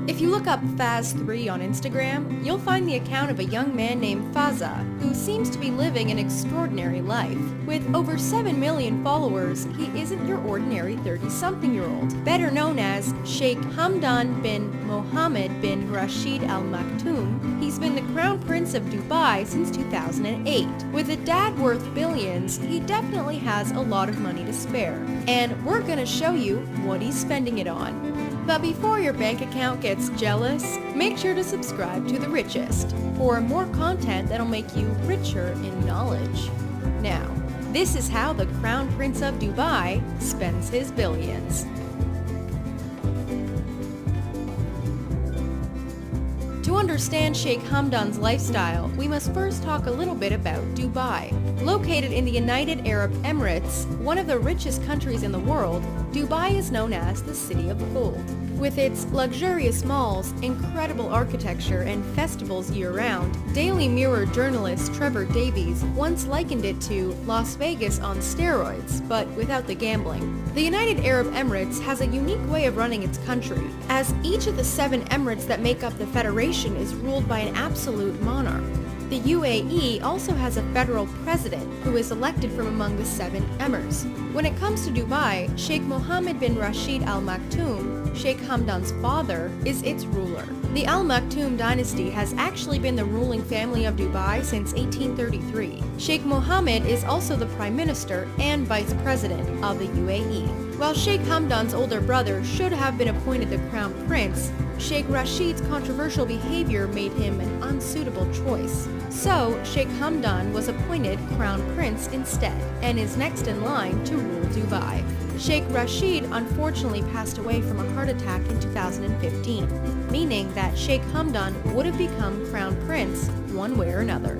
If you look up Faz3 on Instagram, you'll find the account of a young man named Faza, who seems to be living an extraordinary life. With over 7 million followers, he isn't your ordinary 30-something-year-old, better known as Sheikh Hamdan bin Mohammed bin Rashid Al Maktoum. He's been the Crown Prince of Dubai since 2008. With a dad worth billions, he definitely has a lot of money to spare. And we're gonna show you what he's spending it on. But before your bank account gets jealous, make sure to subscribe to The Richest for more content that'll make you richer in knowledge. Now, this is how the Crown Prince of Dubai spends his billions. To understand Sheikh Hamdan's lifestyle, we must first talk a little bit about Dubai. Located in the United Arab Emirates, one of the richest countries in the world, Dubai is known as the City of Gold. With its luxurious malls, incredible architecture, and festivals year-round, Daily Mirror journalist Trevor Davies once likened it to Las Vegas on steroids, but without the gambling. The United Arab Emirates has a unique way of running its country, as each of the 7 emirates that make up the federation is ruled by an absolute monarch. The UAE also has a federal president who is elected from among the 7 emirs. When it comes to Dubai, Sheikh Mohammed bin Rashid Al Maktoum, Sheikh Hamdan's father, is its ruler. The Al Maktoum dynasty has actually been the ruling family of Dubai since 1833. Sheikh Mohammed is also the prime minister and vice president of the UAE. While Sheikh Hamdan's older brother should have been appointed the crown prince, Sheikh Rashid's controversial behavior made him an unsuitable choice. So, Sheikh Hamdan was appointed crown prince instead, and is next in line to rule Dubai. Sheikh Rashid unfortunately passed away from a heart attack in 2015, meaning that Sheikh Hamdan would have become crown prince one way or another.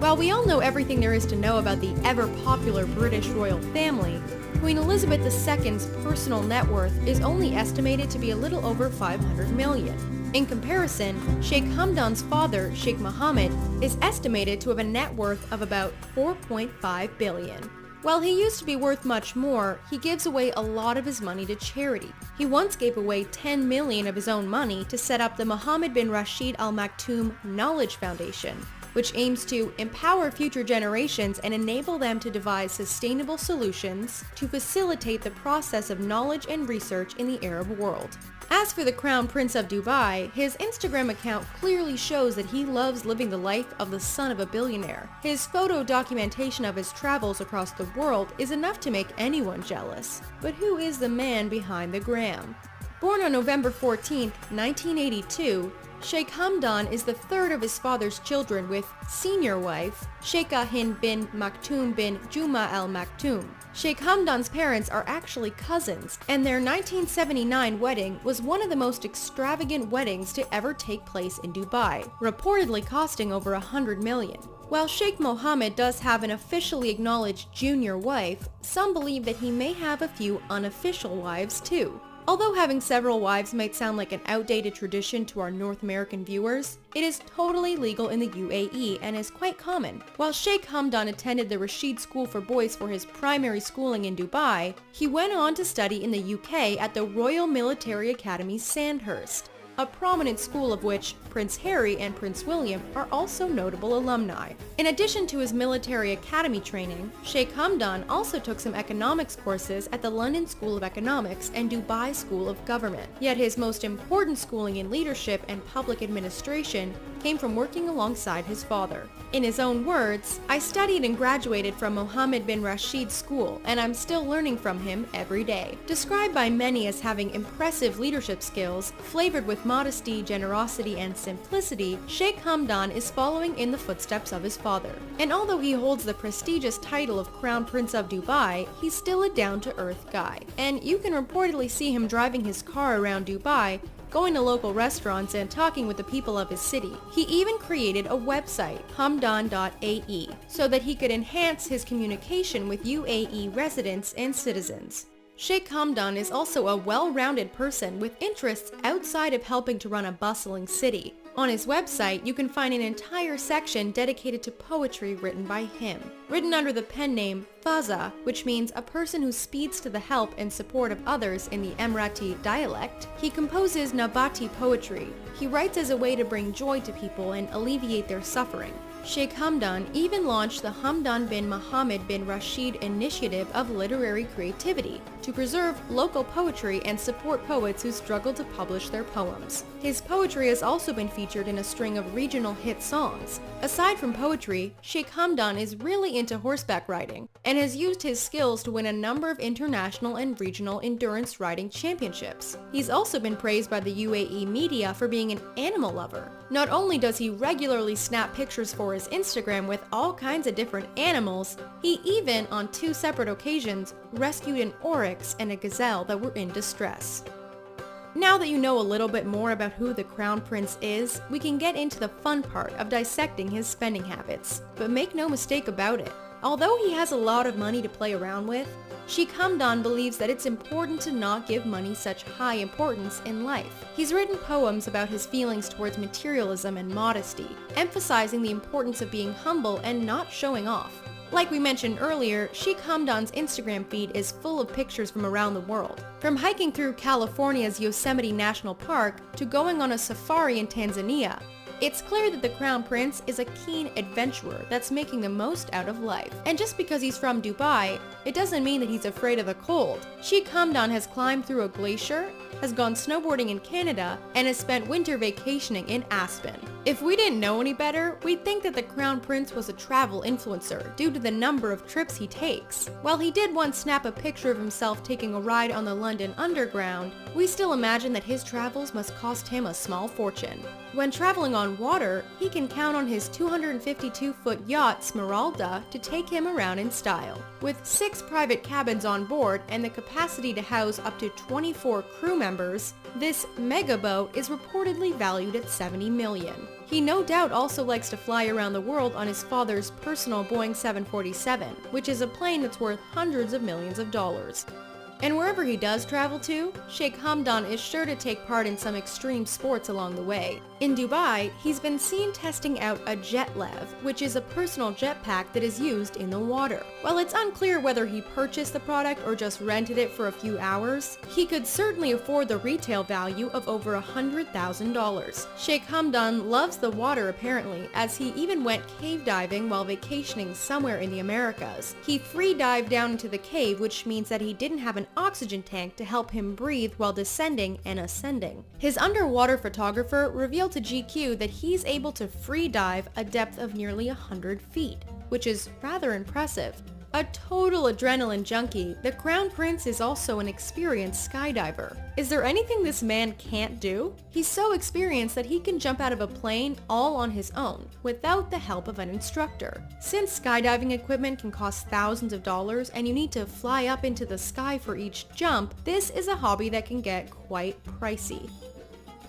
While we all know everything there is to know about the ever-popular British royal family, Queen Elizabeth II's personal net worth is only estimated to be a little over 500 million. In comparison, Sheikh Hamdan's father, Sheikh Mohammed, is estimated to have a net worth of about 4.5 billion. While he used to be worth much more, he gives away a lot of his money to charity. He once gave away 10 million of his own money to set up the Mohammed bin Rashid Al Maktoum Knowledge Foundation, which aims to empower future generations and enable them to devise sustainable solutions to facilitate the process of knowledge and research in the Arab world. As for the Crown Prince of Dubai, his Instagram account clearly shows that he loves living the life of the son of a billionaire. His photo documentation of his travels across the world is enough to make anyone jealous. But who is the man behind the gram? Born on November 14, 1982, Sheikh Hamdan is the third of his father's children with senior wife, Sheikha Hind bin Maktoum bin Juma Al Maktoum. Sheikh Hamdan's parents are actually cousins, and their 1979 wedding was one of the most extravagant weddings to ever take place in Dubai, reportedly costing over 100 million. While Sheikh Mohammed does have an officially acknowledged junior wife, some believe that he may have a few unofficial wives too. Although having several wives might sound like an outdated tradition to our North American viewers, it is totally legal in the UAE and is quite common. While Sheikh Hamdan attended the Rashid School for Boys for his primary schooling in Dubai, he went on to study in the UK at the Royal Military Academy Sandhurst, a prominent school of which Prince Harry and Prince William are also notable alumni. In addition to his military academy training, Sheikh Hamdan also took some economics courses at the London School of Economics and Dubai School of Government. Yet his most important schooling in leadership and public administration came from working alongside his father. In his own words, "I studied and graduated from Mohammed bin Rashid School, and I'm still learning from him every day." Described by many as having impressive leadership skills, flavored with modesty, generosity, and simplicity, Sheikh Hamdan is following in the footsteps of his father. And although he holds the prestigious title of Crown Prince of Dubai, he's still a down-to-earth guy. And you can reportedly see him driving his car around Dubai, going to local restaurants and talking with the people of his city. He even created a website, hamdan.ae, so that he could enhance his communication with UAE residents and citizens. Sheikh Hamdan is also a well-rounded person with interests outside of helping to run a bustling city. On his website, you can find an entire section dedicated to poetry written by him. Written under the pen name Faza, which means a person who speeds to the help and support of others in the Emirati dialect, he composes Nabati poetry. He writes as a way to bring joy to people and alleviate their suffering. Sheikh Hamdan even launched the Hamdan bin Mohammed bin Rashid Initiative of Literary Creativity to preserve local poetry and support poets who struggle to publish their poems. His poetry has also been featured in a string of regional hit songs. Aside from poetry, Sheikh Hamdan is really into horseback riding and has used his skills to win a number of international and regional endurance riding championships. He's also been praised by the UAE media for being an animal lover. Not only does he regularly snap pictures for his Instagram with all kinds of different animals, he even, on 2 separate occasions, rescued an oryx and a gazelle that were in distress. Now that you know a little bit more about who the Crown Prince is, we can get into the fun part of dissecting his spending habits. But make no mistake about it, although he has a lot of money to play around with, Sheikh Hamdan believes that it's important to not give money such high importance in life. He's written poems about his feelings towards materialism and modesty, emphasizing the importance of being humble and not showing off. Like we mentioned earlier, Sheikh Hamdan's Instagram feed is full of pictures from around the world. From hiking through California's Yosemite National Park to going on a safari in Tanzania, it's clear that the Crown Prince is a keen adventurer that's making the most out of life. And just because he's from Dubai, it doesn't mean that he's afraid of the cold. Sheikh Hamdan has climbed through a glacier, has gone snowboarding in Canada, and has spent winter vacationing in Aspen. If we didn't know any better, we'd think that the Crown Prince was a travel influencer due to the number of trips he takes. While he did once snap a picture of himself taking a ride on the London Underground, we still imagine that his travels must cost him a small fortune. When traveling on water, he can count on his 252-foot yacht Smeralda to take him around in style. With 6 private cabins on board and the capacity to house up to 24 crew members, this mega boat is reportedly valued at $70 million. He no doubt also likes to fly around the world on his father's personal Boeing 747, which is a plane that's worth hundreds of millions of dollars. And wherever he does travel to, Sheikh Hamdan is sure to take part in some extreme sports along the way. In Dubai, he's been seen testing out a JetLev, which is a personal jetpack that is used in the water. While it's unclear whether he purchased the product or just rented it for a few hours, he could certainly afford the retail value of over $100,000. Sheikh Hamdan loves the water apparently, as he even went cave diving while vacationing somewhere in the Americas. He free dived down into the cave, which means that he didn't have an oxygen tank to help him breathe while descending and ascending. His underwater photographer revealed to GQ that he's able to free dive a depth of nearly 100 feet, which is rather impressive. A total adrenaline junkie, the Crown Prince is also an experienced skydiver. Is there anything this man can't do? He's so experienced that he can jump out of a plane all on his own, without the help of an instructor. Since skydiving equipment can cost thousands of dollars and you need to fly up into the sky for each jump, this is a hobby that can get quite pricey.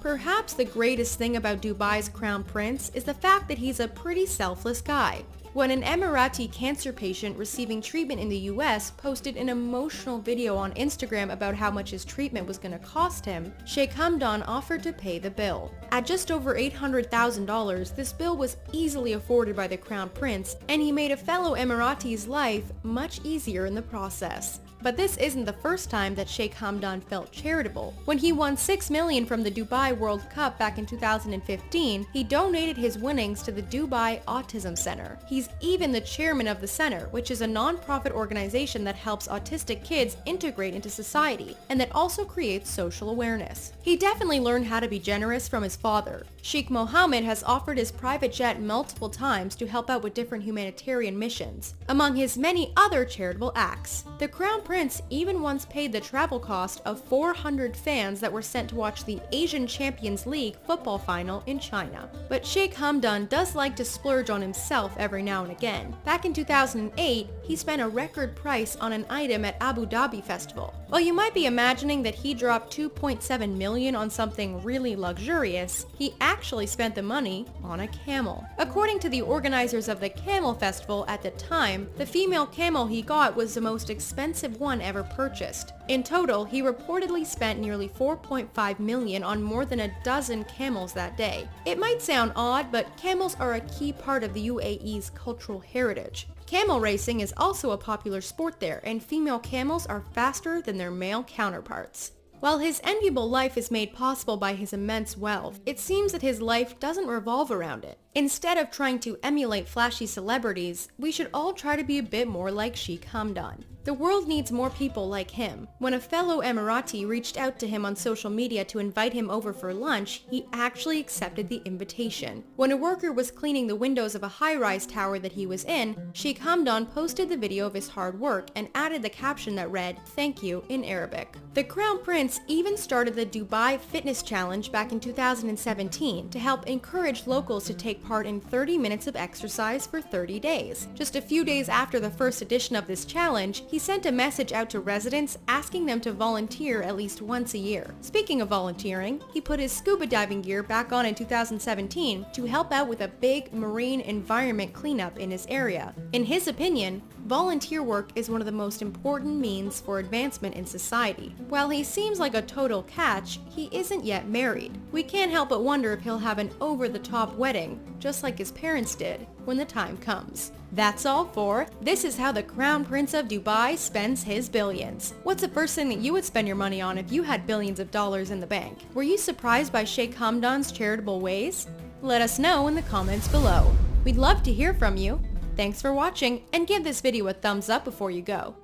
Perhaps the greatest thing about Dubai's Crown Prince is the fact that he's a pretty selfless guy. When an Emirati cancer patient receiving treatment in the US posted an emotional video on Instagram about how much his treatment was going to cost him, Sheikh Hamdan offered to pay the bill. At just over $800,000, this bill was easily afforded by the Crown Prince, and he made a fellow Emirati's life much easier in the process. But this isn't the first time that Sheikh Hamdan felt charitable. When he won $6 million from the Dubai World Cup back in 2015, he donated his winnings to the Dubai Autism Center. He's even the chairman of the center, which is a non-profit organization that helps autistic kids integrate into society, and that also creates social awareness. He definitely learned how to be generous from his father. Sheikh Mohammed has offered his private jet multiple times to help out with different humanitarian missions. Among his many other charitable acts, the Crown Prince even once paid the travel cost of 400 fans that were sent to watch the Asian Champions League football final in China. But Sheikh Hamdan does like to splurge on himself every now and again. Back in 2008, he spent a record price on an item at Abu Dhabi Festival. While you might be imagining that he dropped $2.7 million on something really luxurious, he actually spent the money on a camel. According to the organizers of the Camel Festival at the time, the female camel he got was the most expensive one ever purchased. In total, he reportedly spent nearly 4.5 million on more than a dozen camels that day. It might sound odd, but camels are a key part of the UAE's cultural heritage. Camel racing is also a popular sport there, and female camels are faster than their male counterparts. While his enviable life is made possible by his immense wealth, it seems that his life doesn't revolve around it. Instead of trying to emulate flashy celebrities, we should all try to be a bit more like Sheikh Hamdan. The world needs more people like him. When a fellow Emirati reached out to him on social media to invite him over for lunch, he actually accepted the invitation. When a worker was cleaning the windows of a high-rise tower that he was in, Sheikh Hamdan posted the video of his hard work and added the caption that read, "Thank you," in Arabic. The Crown Prince even started the Dubai Fitness Challenge back in 2017 to help encourage locals to take part in 30 minutes of exercise for 30 days. Just a few days after the first edition of this challenge, he sent a message out to residents asking them to volunteer at least once a year. Speaking of volunteering, he put his scuba diving gear back on in 2017 to help out with a big marine environment cleanup in his area. In his opinion, volunteer work is one of the most important means for advancement in society. While he seems like a total catch, he isn't yet married. We can't help but wonder if he'll have an over-the-top wedding, just like his parents did, when the time comes. That's all for This Is How the Crown Prince of Dubai Spends His Billions. What's the first thing that you would spend your money on if you had billions of dollars in the bank? Were you surprised by Sheikh Hamdan's charitable ways? Let us know in the comments below. We'd love to hear from you. Thanks for watching, and give this video a thumbs up before you go.